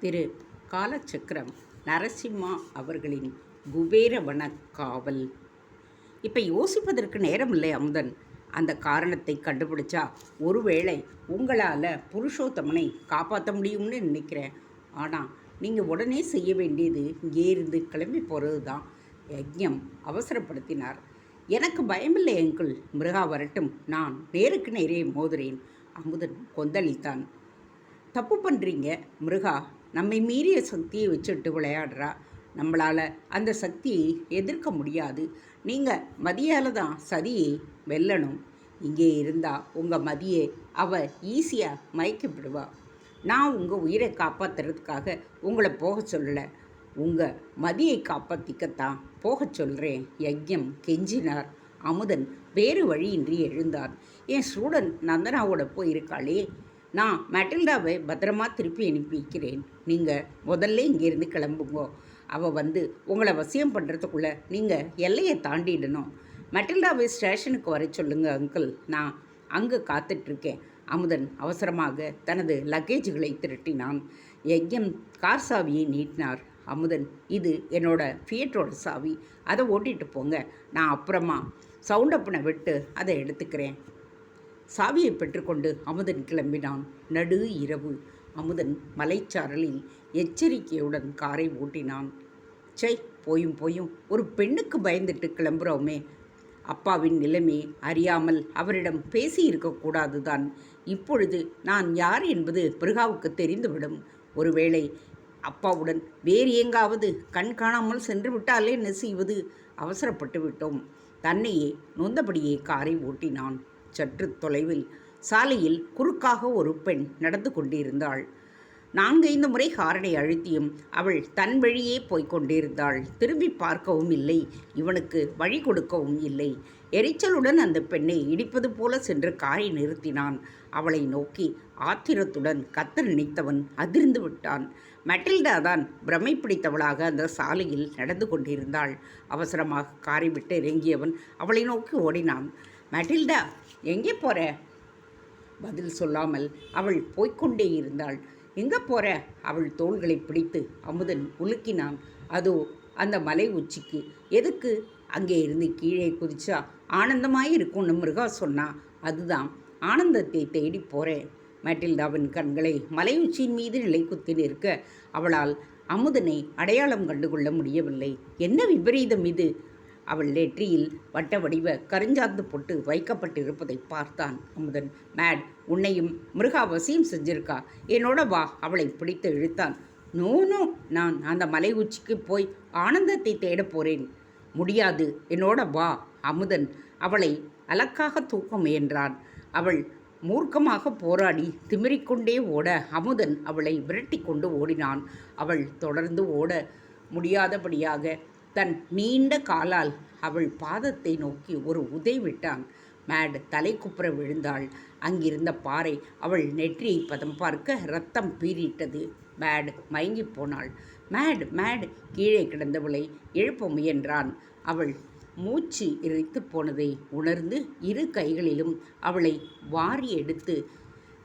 திரு காலச்சக்கரம் நரசிம்மா அவர்களின் குபேரவன காவல். இப்போ யோசிப்பதற்கு நேரம் இல்லை அமுதன். அந்த காரணத்தை கண்டுபிடிச்சா ஒருவேளை உங்களால் புருஷோத்தமனை காப்பாற்ற முடியும்னு நினைக்கிறேன். ஆனால் நீங்கள் உடனே செய்ய வேண்டியது இங்கே இருந்து கிளம்பி போகிறது தான். யஜ்ஞம் அவசரப்படுத்தினார். எனக்கு பயமில்லை அங்கிள், மிருகா வரட்டும், நான் நேருக்கு நேரே மோதுறேன். அமுதன் கொந்தளித்தான். தப்பு பண்ணுறீங்க மிருகா. நம்மை மீறிய சக்தியை வச்சுட்டு விளையாடுறா. நம்மளால் அந்த சக்தியை எதிர்க்க முடியாது. நீங்கள் மதியால் தான் சதியை வெல்லணும். இங்கே இருந்தால் உங்கள் மதியை அவள் ஈஸியாக மயக்கிவிடுவா. நான் உங்கள் உயிரை காப்பாற்றுறதுக்காக உங்களை போக சொல்லலை, உங்கள் மதியை காப்பாற்றிக்கத்தான் போக சொல்கிறேன். யஜ்ஞம் கெஞ்சினார். அமுதன் வேறு வழியின்றி எழுந்தான். என் ஸ்டூடெண்ட் நந்தனாவோட போயிருக்காளே, நான் மெட்டில்டாவை பத்திரமா திருப்பி அனுப்பி வைக்கிறேன். நீங்கள் முதல்ல இங்கேருந்து கிளம்புங்கோ. அவள் வந்து உங்களை வசியம் பண்ணுறதுக்குள்ளே நீங்கள் எல்லையை தாண்டிடணும். மெட்டில்டாவை ஸ்டேஷனுக்கு வர சொல்லுங்கள் அங்கிள், நான் அங்கே காத்துட்ருக்கேன். அமுதன் அவசரமாக தனது லக்கேஜுகளை திரட்டினான். யஜ்ஞம் கார் சாவியை நீட்டினார். அமுதன், இது என்னோட ஃபியட்டோட சாவி, அதை ஓட்டிகிட்டு போங்க. நான் அப்புறமா சவுண்டப்பனை விட்டு அதை எடுத்துக்கிறேன். சாவியை பெற்றுக்கொண்டு அமுதன் கிளம்பினான். நடு இரவு. அமுதன் மலைச்சாரலில் எச்சரிக்கையுடன் காரை ஓட்டினான். போயும் ஒரு பெண்ணுக்கு பயந்துட்டு கிளம்புறோமே. அப்பாவின் நிலைமை அறியாமல் அவரிடம் பேசியிருக்கக்கூடாது தான். இப்பொழுது நான் யார் என்பது பிருகாவுக்கு தெரிந்துவிடும். ஒருவேளை அப்பாவுடன் வேறு எங்காவது கண் காணாமல் சென்று விட்டாலே என்ன செய்வது? அவசரப்பட்டு விட்டோம். தன்னையே நொந்தபடியே காரை ஓட்டினான். சற்று தொலைவில் சாலையில் குறுக்காக ஒரு பெண் நடந்து கொண்டிருந்தாள். 4-5 முறை ஹாரனை அழுத்தியும் அவள் தன் வழியே போய்கொண்டிருந்தாள். திரும்பி பார்க்கவும் இல்லை, இவனுக்கு வழி கொடுக்கவும் இல்லை. எரிச்சலுடன் அந்த பெண்ணை இடிப்பது போல சென்று காரை நிறுத்தினான். அவளை நோக்கி ஆத்திரத்துடன் கத்த நினைத்தவன் அதிர்ந்து விட்டான். மெட்டில்டா தான் பிரமை பிடித்தவளாக அந்த சாலையில் நடந்து கொண்டிருந்தாள். அவசரமாக காரை விட்டு இறங்கியவன் அவளை நோக்கி ஓடினான். மெட்டில்டா, எங்கே போகிற? பதில் சொல்லாமல் அவள் போய்கொண்டே இருந்தாள். எங்கே போகிற? அவள் தோள்களை பிடித்து அமுதன் உலுக்கினான். அதோ அந்த மலை உச்சிக்கு. எதுக்கு? அங்கே இருந்து கீழே குதிச்சா ஆனந்தமாய் இருக்கும்னு மிருகா சொன்னா, அதுதான். ஆனந்தத்தை தேடி போகிறேன். மெட்டில்டாவின் கண்களை மலை உச்சியின் மீது நிலை குத்தி நிற்க அவளால் அமுதனை அடையாளம் கண்டுகொள்ள முடியவில்லை. என்ன விபரீதம் இது? அவள் நெற்றியில் வட்ட வடிவ கருஞ்சாந்து போட்டு வைக்கப்பட்டிருப்பதை பார்த்தான் அமுதன். மேட், உன்னையும் மிருகா வசியம் செஞ்சிருக்கா, என்னோட வா. அவளை பிடித்து இழுத்தான். நோ, நான் அந்த மலை உச்சிக்கு போய் ஆனந்தத்தை தேட போகிறேன். முடியாது, என்னோட வா. அமுதன் அவளை அலக்காக தூக்க முயன்றான். அவள் மூர்க்கமாக போராடி திமிரிக்கொண்டே ஓட அமுதன் அவளை விரட்டி கொண்டு ஓடினான். அவள் தொடர்ந்து ஓட முடியாதபடியாக தன் நீண்ட காலால் அவள் பாதத்தை நோக்கி ஒரு உதை விட்டான். மேட் தலை குப்புற விழுந்தாள். அங்கிருந்த பாறை அவள் நெற்றியை பதம் பார்க்க இரத்தம் பீறிட்டது. மேட் மயங்கி போனாள். மேட் கீழே கிடந்தவளை எழுப்ப முயன்றான். அவள் மூச்சு இறைத்து போனதை உணர்ந்து இரு கைகளிலும் அவளை வாரி எடுத்து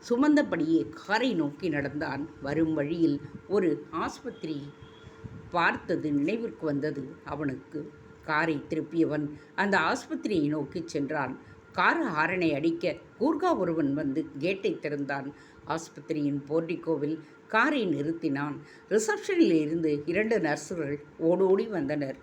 சுமந்தபடியே காரை நோக்கி நடந்தான். வரும் வழியில் ஒரு ஆஸ்பத்திரி பார்த்தது நினைவிற்கு வந்தது அவனுக்கு. காரை திருப்பியவன் அந்த ஆஸ்பத்திரியை நோக்கி சென்றான். கார் ஹாரனை அடிக்க கூர்கா ஒருவன் வந்து கேட்டை திறந்தான். ஆஸ்பத்திரியின் போர்டிகோவில் காரை நிறுத்தினான். ரிசப்ஷனில் இருந்து 2 நர்சுகள் ஓடோடி வந்தனர்.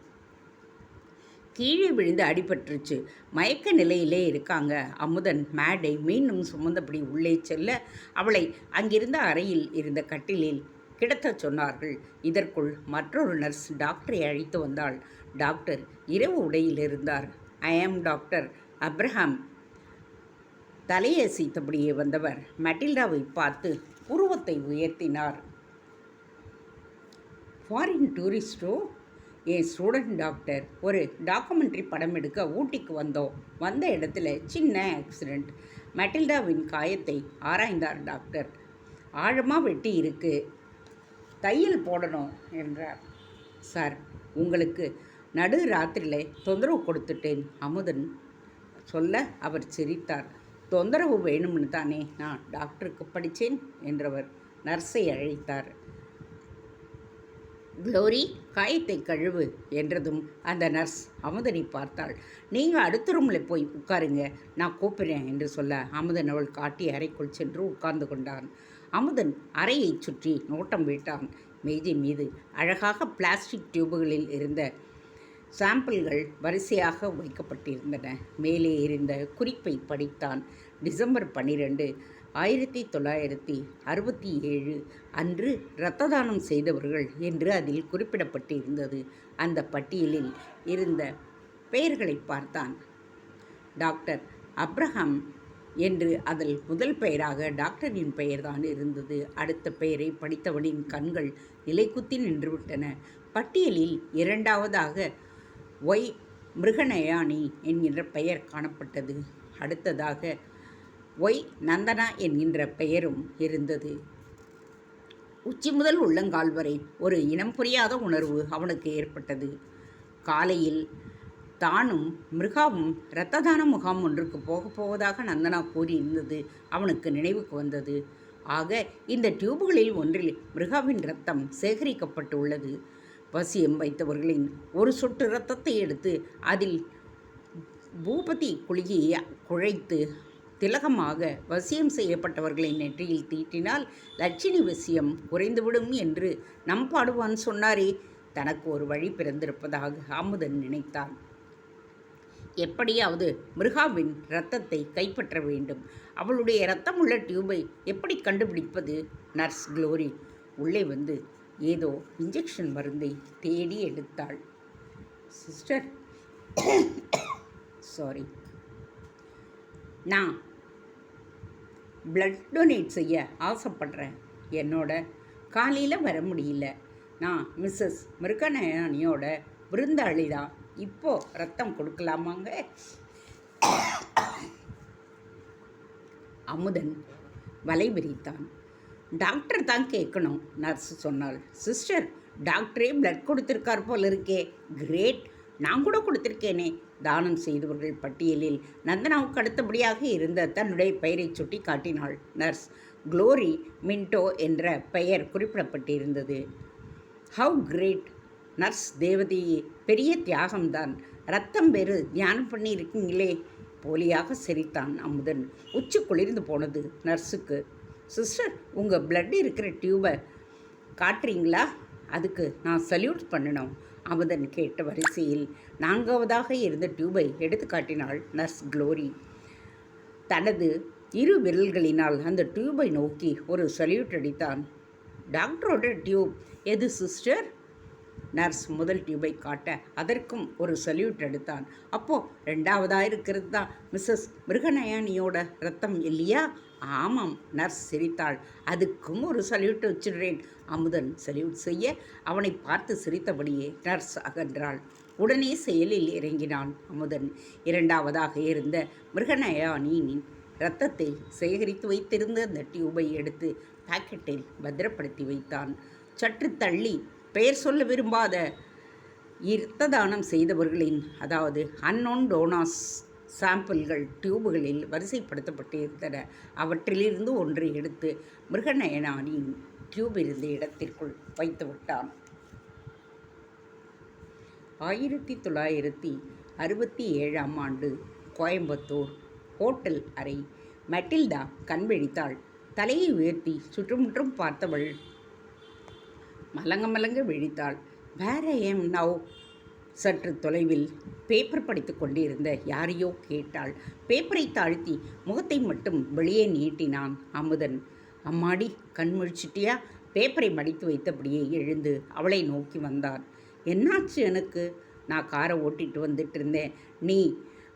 கீழே விழுந்து அடிபட்டுருச்சு, மயக்க நிலையிலே இருக்காங்க. அமுதன் மேடை மீண்டும் சுமந்தபடி உள்ளே செல்ல அவளை அங்கிருந்த அறையில் இருந்த கட்டிலில் கிடத்தச் சொன்னார்கள். இதற்குள் மற்றொரு நர்ஸ் டாக்டரை அழைத்து வந்தாள். டாக்டர் இரவு உடையில் இருந்தார். ஐ ஆம் டாக்டர் அப்ரஹாம். தலையசைத்தபடியே வந்தவர் மெட்டில்டாவை பார்த்து உருவத்தை உயர்த்தினார். ஃபாரின் டூரிஸ்டோ? என் ஸ்டூடெண்ட் டாக்டர். ஒரு டாக்குமெண்ட்ரி படம் எடுக்க ஊட்டிக்கு வந்தோம். வந்த இடத்துல சின்ன ஆக்சிடெண்ட். மெட்டில்டாவின் காயத்தை ஆராய்ந்தார் டாக்டர். ஆழமாக வெட்டி இருக்கு, தையல் போடணும் என்றார். சார், உங்களுக்கு நடு ராத்திரியில் தொந்தரவு கொடுத்துட்டேன். அமுதன் சொல்ல அவர் சிரித்தார். தொந்தரவு வேணும்னு தானே நான் டாக்டருக்கு படித்தேன் என்றவர் நர்ஸை அழைத்தார். க்ளோரி, காயத்தை கழுவு என்றதும் அந்த நர்ஸ் அமுதனை பார்த்தாள். நீங்கள் அடுத்த ரூமில் போய் உட்காருங்க, நான் கூப்பிடுறேன் என்று சொல்ல அமுதன் அவள் காட்டிய அறைக்குள் சென்று உட்கார்ந்து கொண்டான். அமுதன் அறையை சுற்றி நோட்டம் விட்டான். மேஜை மீது அழகாக பிளாஸ்டிக் டியூபுகளில் இருந்த சாம்பிள்கள் வரிசையாக வைக்கப்பட்டிருந்தன. மேலே இருந்த குறிப்பை படித்தான். டிசம்பர் 12, 1967 அன்று இரத்த தானம் செய்தவர்கள் என்று அதில் குறிப்பிடப்பட்டிருந்தது. அந்த பட்டியலில் இருந்த பெயர்களை பார்த்தான். டாக்டர் அப்ரஹாம் என்று அதில் முதல் பெயராக டாக்டரின் பெயர்தான் இருந்தது. அடுத்த பெயரை படித்தவனின் கண்கள் நிலைக்குத்தி நின்றுவிட்டன. பட்டியலில் இரண்டாவதாக ஒய் மிருகநயானி என்கின்ற பெயர் காணப்பட்டது. அடுத்ததாக ஒய் நந்தனா என்கின்ற பெயரும் இருந்தது. உச்சி முதல் உள்ளங்கால் வரை ஒரு இனம் புரியாத உணர்வு அவனுக்கு ஏற்பட்டது. காலையில் தானும் மிருகாவும் இரத்த தான முகாம் ஒன்றுக்கு போவதாக நந்தனா கூறியிருந்தது அவனுக்கு நினைவுக்கு வந்தது. ஆக இந்த டியூபுகளில் ஒன்றில் மிருகாவின் இரத்தம் சேகரிக்கப்பட்டுள்ளது. வசியம் வைத்தவர்களின் ஒரு சொட்டு இரத்தத்தை எடுத்து அதில் பூபதி குளிகையை குழைத்து திலகமாக வசியம் செய்யப்பட்டவர்களின் நெற்றியில் தீட்டினால் லட்சுமி வசியம் குறைந்துவிடும் என்று நம் பாடுவான் சொன்னாரே. தனக்கு ஒரு வழி பிறந்திருப்பதாக அமுதன் நினைத்தான். எப்படியாவது மிருகாவின் இரத்தத்தை கைப்பற்ற வேண்டும். அவளுடைய இரத்தமுள்ள டியூபை எப்படி கண்டுபிடிப்பது? நர்ஸ் க்ளோரி உள்ளே வந்து ஏதோ இன்ஜெக்ஷன் மருந்தை தேடி எடுத்தாள். சிஸ்டர், சாரி, நான் பிளட் டொனேட் செய்ய ஆசைப்படுறேன். என்னோட காலையில் வர முடியல. நான் மிஸ்ஸஸ் மிருகநயானியோட விருந்தாளி தான். இப்போது ரத்தம் கொடுக்கலாமாங்க? அமுதன் வலை விரித்தான். டாக்டர் தான் கேட்கணும், நர்ஸ் சொன்னாள். சிஸ்டர், டாக்டரே பிளட் கொடுத்துருக்கார் போல் இருக்கே. கிரேட், நான் கூட கொடுத்துருக்கேனே. தானம் செய்தவர்கள் பட்டியலில் நந்தனாவுக்கு அடுத்தபடியாக இருந்த தன்னுடைய பெயரை சுட்டி காட்டினாள் நர்ஸ். க்ளோரி மின்டோ என்ற பெயர் குறிப்பிடப்பட்டிருந்தது. ஹவ் கிரேட் நர்ஸ் தேவதி, பெரிய தியாகம்தான். ரத்தம் வேறு தியானம் பண்ணி இருக்கீங்களே. போலியாக சிரித்தான் அமுதன். உச்சி குளிர்ந்து போனது நர்ஸுக்கு. சிஸ்டர், உங்கள் பிளட் இருக்கிற டியூபை காட்டுறீங்களா? அதுக்கு நான் சல்யூட் பண்ணணும். அமுதன் கேட்ட வரிசையில் நான்காவதாக இருந்த டியூபை எடுத்து காட்டினாள் நர்ஸ் க்ளோரி. தனது இரு விரல்களினால் அந்த டியூபை நோக்கி ஒரு சல்யூட் அடித்தான். டாக்டரோட டியூப் எது சிஸ்டர்? நர்ஸ் முதல் டியூபை காட்ட அதற்கும் ஒரு சல்யூட் எடுத்தான். அப்போது ரெண்டாவதாக இருக்கிறது தான் மிஸ்ஸஸ் மிருகநயானியோட ரத்தம் இல்லையா? ஆமாம், நர்ஸ் சிரித்தாள். அதுக்கும் ஒரு சல்யூட் வச்சிடுறேன். அமுதன் சல்யூட் செய்ய அவனை பார்த்து சிரித்தபடியே நர்ஸ் அகன்றாள். உடனே செயலில் இறங்கினான் அமுதன். இரண்டாவதாக இருந்த மிருகநயானியின் இரத்தத்தை சேகரித்து வைத்திருந்த அந்த டியூபை எடுத்து பாக்கெட்டில் பத்திரப்படுத்தி வைத்தான். சற்று தள்ளி பெயர் சொல்ல விரும்பாத இரத்த தானம் செய்தவர்களின், அதாவது அன்னோன் டோனாஸ் சாம்பிள்கள் டியூபுகளில் வரிசைப்படுத்தப்பட்டு இருந்தன. அவற்றிலிருந்து ஒன்றை எடுத்து மிருகநயனானின் டியூப் இருந்த இடத்திற்குள் வைத்து விட்டான். 1967 ஆண்டு கோயம்புத்தூர் ஹோட்டல் அறை. மெட்டில்டா கண் விழித்தாள். தலையை உயர்த்தி சுற்றுமுற்றும் பார்த்தவள் மலங்க மலங்க விழித்தாள். வேர் ஐ எம் நவ்? சற்று தொலைவில் பேப்பர் படித்து கொண்டிருந்த யாரையோ கேட்டாள். பேப்பரை தாழ்த்தி முகத்தை மட்டும் வெளியே நீட்டினான் அமுதன். அம்மாடி, கண் முழிச்சிட்டியா? பேப்பரை மடித்து வைத்தபடியே எழுந்து அவளை நோக்கி வந்தான். என்னாச்சு எனக்கு? நான் காரை ஓட்டிகிட்டு வந்துட்டு இருந்தேன். நீ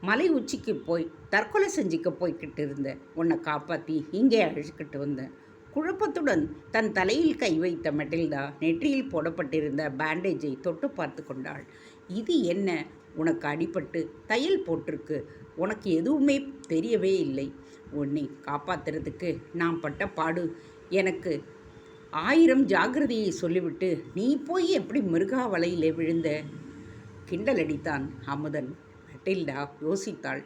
மலை உச்சிக்கு போய் தற்கொலை செஞ்சுக்க போய்கிட்டு இருந்த. உன்னை காப்பாற்றி இங்கே அழைச்சிக்கிட்டு வந்தேன். குழப்பத்துடன் தன் தலையில் கை வைத்த மெட்டில்டா நெற்றியில் போடப்பட்டிருந்த பேண்டேஜை தொட்டு பார்த்து கொண்டாள். இது என்ன? உனக்கு அடிபட்டு தையல் போட்டிருக்கு. உனக்கு எதுவுமே தெரியவே இல்லை. உன்னை காப்பாற்றுறதுக்கு நான் பட்ட பாடு எனக்கு 1000 ஜாக்கிரதையை சொல்லிவிட்டு நீ போய் எப்படி மிருகா வலையில் விழுந்த? கிண்டல் அடித்தான் அமுதன். மெட்டில்டா யோசித்தாள்.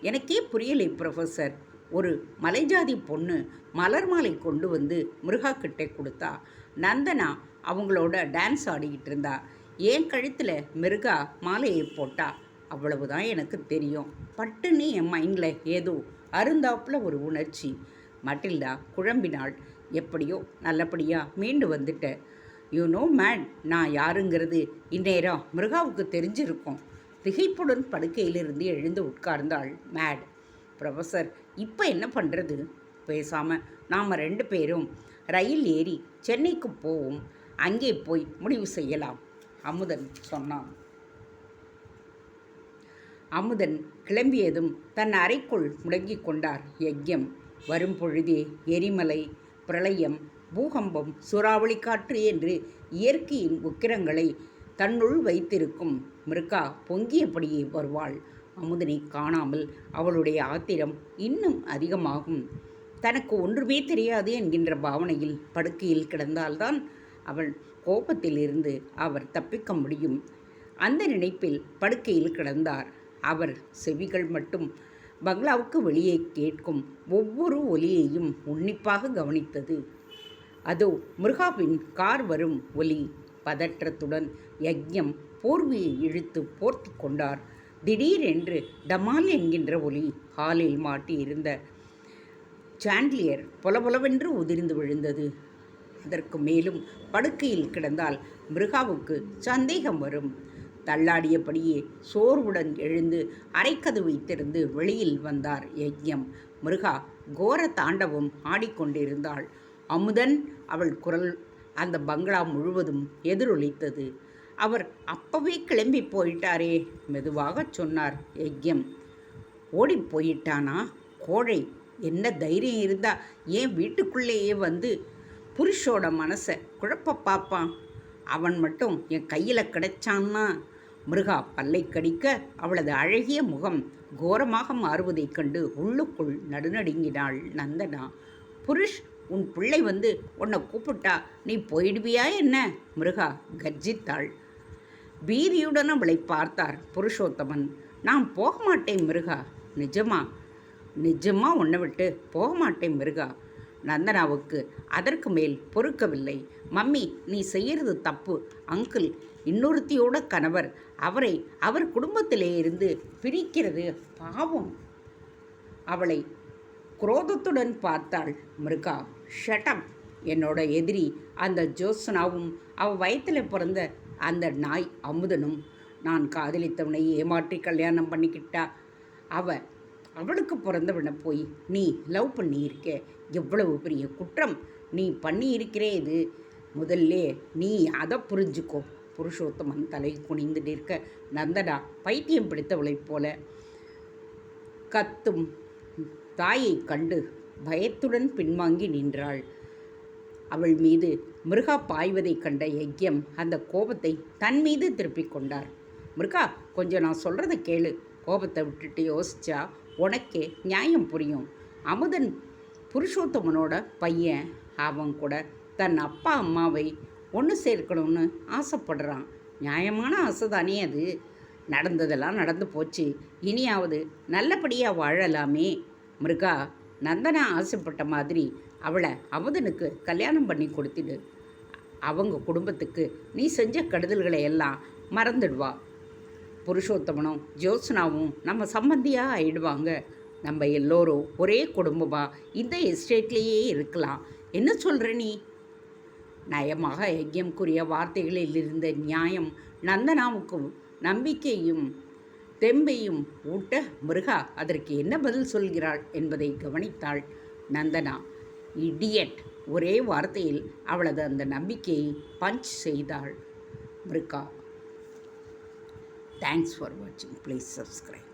எனக்கே புரியலை ப்ரொஃபஸர். ஒரு மலைஜாதி பொண்ணு மலர் மாலை கொண்டு வந்து மிருகா கிட்டே கொடுத்தா. நந்தனா அவங்களோட டான்ஸ் ஆடிக்கிட்டு இருந்தா. என் கழுத்தில் மிருகா மாலையை போட்டா. அவ்வளவுதான் எனக்கு தெரியும். பட்டுன்னு என் மைண்டில் ஏதோ அருந்தாப்புல ஒரு உணர்ச்சி. மட்டில்டா குழம்பினாள். எப்படியோ நல்லபடியாக மீண்டு வந்துட்டேன். யூ நோ மேன், நான் யாருங்கிறது இந்நேரம் மிருகாவுக்கு தெரிஞ்சிருக்கும். திகைப்புடன் படுக்கையிலிருந்து எழுந்து உட்கார்ந்தாள் மேட். ப்ரொஃபஸர், இப்போ என்ன பண்ணுறது? பேசாமல் நாம் 2 பேரும் ரயில் ஏறி சென்னைக்கு போவோம். அங்கே போய் முடிவு செய்யலாம், அமுதன் சொன்னான். அமுதன் கிளம்பியதும் தன் அறைக்குள் முடங்கிக் கொண்டார் யக்ஞம். வரும் பொழுதே எரிமலை, பிரளயம், பூகம்பம், சூறாவளி காற்று என்று இயற்கையின் உக்கிரங்களை தன்னுள் வைத்திருக்கும் மிருகா பொங்கியபடியே வருவாள். அமுதனை காணாமல் அவளுடைய ஆத்திரம் இன்னும் அதிகமாகும். தனக்கு ஒன்றுமே தெரியாது என்கின்ற பாவனையில் படுக்கையில் கிடந்தால்தான் அவள் கோபத்திலிருந்து அவர் தப்பிக்க முடியும். அந்த நினைப்பில் படுக்கையில் கிடந்தார். அவர் செவிகள் மட்டும் பங்களாவுக்கு வெளியே கேட்கும் ஒவ்வொரு ஒலியையும் உன்னிப்பாக கவனித்தது. அதோ மிருகாவின் கார் வரும் ஒலி. பதற்றத்துடன் யக்ஞம் போர்வையை இழுத்து போர்த்தி கொண்டார். திடீரென்று டமால் என்கின்ற ஒலி. ஹாலில் மாட்டியிருந்த சாண்ட்லியர் பொலபொலவென்று உதிர்ந்து விழுந்தது. அதற்கு மேலும் படுக்கையில் கிடந்தால் மிருகாவுக்கு சந்தேகம் வரும். தள்ளாடியபடியே சோர்வுடன் எழுந்து அரைக்கதவை திறந்து வெளியில் வந்தார் யக்ஞம். மிருகா கோர தாண்டவம் ஆடிக்கொண்டிருந்தாள். அமுதன் அவள் குரல் அந்த பங்களா முழுவதும் எதிரொலித்தது. அவர் அப்பவே கிளம்பி போயிட்டாரே, மெதுவாகச் சொன்னார் யக்ஞம். ஓடி போயிட்டானா? கோழை, என்ன தைரியம் இருந்தா ஏன் வீட்டுக்குள்ளேயே வந்து புருஷோட மனசை குழப்ப பார்ப்பான்? அவன் மட்டும் என் கையில் கிடைச்சான்னா. மிருகா பல்லை கடிக்க அவளது அழகிய முகம் கோரமாக மாறுவதைக் கண்டு உள்ளுக்குள் நடுநடுங்கினாள் நந்தனா. புருஷ், உன் பிள்ளை வந்து உன்னை கூப்பிட்டா நீ போயிடுவியா என்ன? மிருகா கர்ஜித்தாள். பீதியுடன் அவளை பார்த்தார் புருஷோத்தமன். நான் போக மாட்டேன் மிருகா. நிஜமா உன்னை விட்டு போக மாட்டேன் மிருகா. நந்தனாவுக்கு அதற்கு மேல் பொறுக்கவில்லை. மம்மி, நீ செய்கிறது தப்பு. அங்கிள் இன்னொருத்தியோட கணவர். அவரை அவர் குடும்பத்திலே இருந்து பிரிக்கிறது பாவம். அவளை குரோதத்துடன் பார்த்தாள் மிருகா. ஷட்அப். என்னோட எதிரி அந்த ஜோத்சனாவும் அவள் வயிற்றில் பிறந்த அந்த நாய் அமுதனும். நான் காதலித்தவனை ஏமாற்றி கல்யாணம் பண்ணிக்கிட்டா அவளுக்கு பிறந்தவனை போய் நீ லவ் பண்ணியிருக்க. எவ்வளவு பெரிய குற்றம் நீ பண்ணியிருக்கிறே. இது முதல்ல நீ அதை புரிஞ்சுக்கோ. புருஷோத்தமன் தலை குனிந்து நிற்க நந்தனா பைத்தியம் பிடித்தவளைப் போல கத்தும் தாயை கண்டு பயத்துடன் பின்வாங்கி நின்றாள். அவள் மீது மிருகா பாய்வதைக் கண்ட யக்ஞம் அந்த கோபத்தை தன் மீது திருப்பிக் கொண்டார். மிருகா, கொஞ்சம் நான் சொல்கிறத கேளு. கோபத்தை விட்டுட்டு யோசிச்சா உனக்கே நியாயம் புரியும். அமுதன் புருஷோத்தமனோட பையன். அவன் கூட தன் அப்பா அம்மாவை ஒன்று சேர்க்கணும்னு ஆசைப்படுறான். நியாயமான ஆசை தானே அது. நடந்ததெல்லாம் நடந்து போச்சு. இனியாவது நல்லபடியாக வாழலாமே. மிருகா, நந்தனா ஆசைப்பட்ட மாதிரி அவளை அமுதனுக்கு கல்யாணம் பண்ணி கொடுத்துடு. அவங்க குடும்பத்துக்கு நீ செஞ்ச கெடுதல்களை எல்லாம் மறந்துடுவா. புருஷோத்தமனும் ஜோத்சனாவும் நம்ம சம்பந்தியாக ஆயிடுவாங்க. நம்ம எல்லோரும் ஒரே குடும்பமாக இந்த எஸ்டேட்லேயே இருக்கலாம். என்ன சொல்கிற நீ? நயமாக யக்ஞம் கூறிய வார்த்தைகளில் இருந்த நியாயம் நந்தனாவுக்கு நம்பிக்கையும் தெம்பையும் ஊட்ட மிருகா அதற்கு என்ன பதில் சொல்கிறாள் என்பதை கவனித்தாள் நந்தனா. இடியட். ஒரே வார்த்தையில் அவளது அந்த நம்பிக்கையை பஞ்ச் செய்தாள் மிருகா. தேங்க்ஸ் ஃபார் வாட்சிங். Please subscribe.